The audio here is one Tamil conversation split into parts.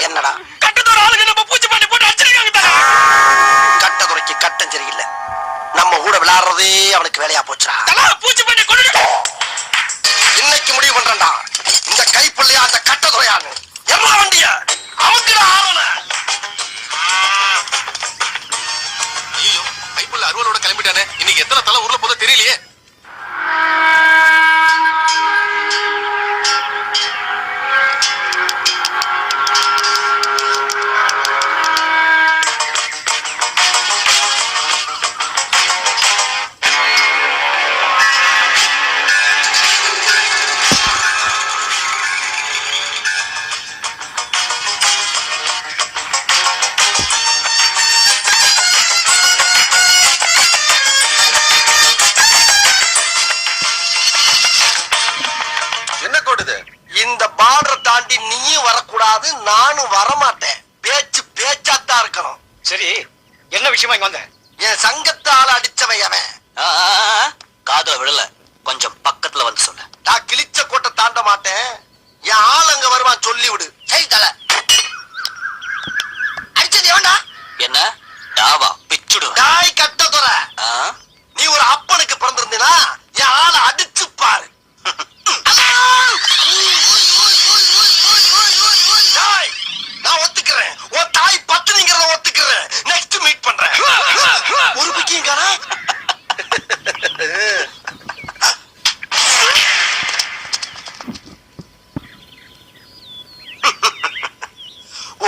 என்னடா கட்டத்தோட ஆளுங்க நம்ம பூச்சி பண்ணி போட்டு அடிச்சிருக்காங்க தல. கட்டதுரைக்கு கட்டம் சரியில்லை. நம்ம கூட விளையாடுறதே அவனுக்கு வேலையா போச்சுடா. தல பூச்சி பண்ணி கொண்டு இன்னைக்கு முடிவு பண்றேன்டா. இந்த கைப்புள்ளையா அந்த கட்டதுரையான்னு எல்லா வண்டிய அவங்கட ஆவன. ஐயோ கைப்புள்ள அருவலோட கிளம்பிட்டானே. இன்னைக்கு எத்தனை தலை ஊர்ல போதோ தெரியலையே. நீயும் வரக்கூடாது, நானும் வரமாட்டேன். பேச்சு பேச்சாத்தான் இருக்கணும். சரி, என்ன விஷயமா இங்க வந்த? என் சங்கத்தால அடிச்சவன் அவன். காதுல விடல, கொஞ்சம் பக்கத்துல வந்து சொல்ல. நான் கிழிச்ச கோட்டை தாண்ட மாட்டேன். என் ஆள் அங்க வருவான், சொல்லி விடு. சரி தல. அடிச்சது எவன்டா? என்ன டாவா பிச்சுடு. டாய் கட்ட துற. நீ ஒரு அப்பனுக்கு பிறந்திருந்தீனா என் ஆளை அடிச்சு பாரு. நான் ஒத்துக்கிறேன். உன் தாய் பத்துங்கிறத ஒத்துக்கிறேன். நெக்ஸ்ட் மீட் பண்றேன். ஒரு பிக்கிங்காரா?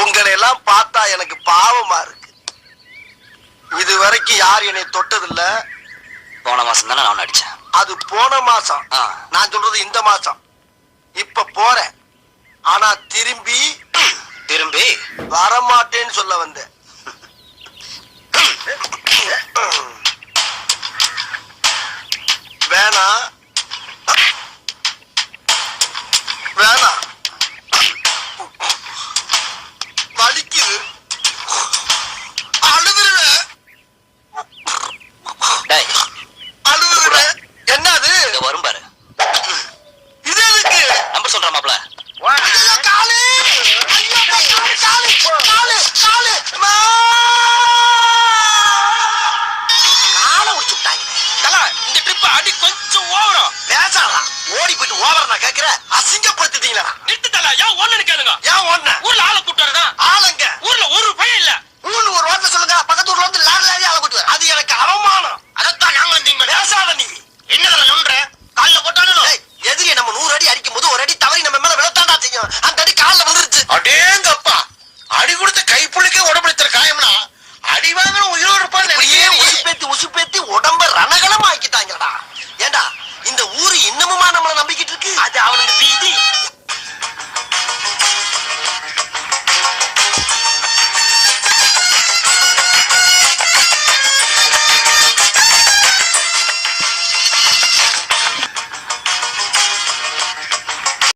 உங்களை எல்லாம் பார்த்தா எனக்கு பாவமா இருக்கு. இது வரைக்கும் யார் என்னை தொட்டதில்ல. போன மாசம் தானே நான் அடிச்சேன். அது போன மாசம். நான் சொல்றது இந்த மாசம். இப்ப போறேன், ஆனா திரும்பி வரமாட்டேன்னு சொல்ல வந்தேன். வேணா வேணா, வலிக்குது, அழுதுருவேன். அழுதுருவேன். என்னது வரும் பாரு. இது எதுக்கு? நம்பர் சொல்ற மாப்ள. காலு காலு காலு காலு காலை உடிச்சுட்டாங்க. இந்த ட்ரிப் அடி கொஞ்சம் ஓவரா பேசாதா. ஓடி போயிட்டு ஓவர நான் கேட்கிறேன். அசிங்கப்படுத்திட்டீங்களா? நிறுத்து தல. ஏன் ஒண்ணு கேளுங்க. ஏன் ஒண்ணு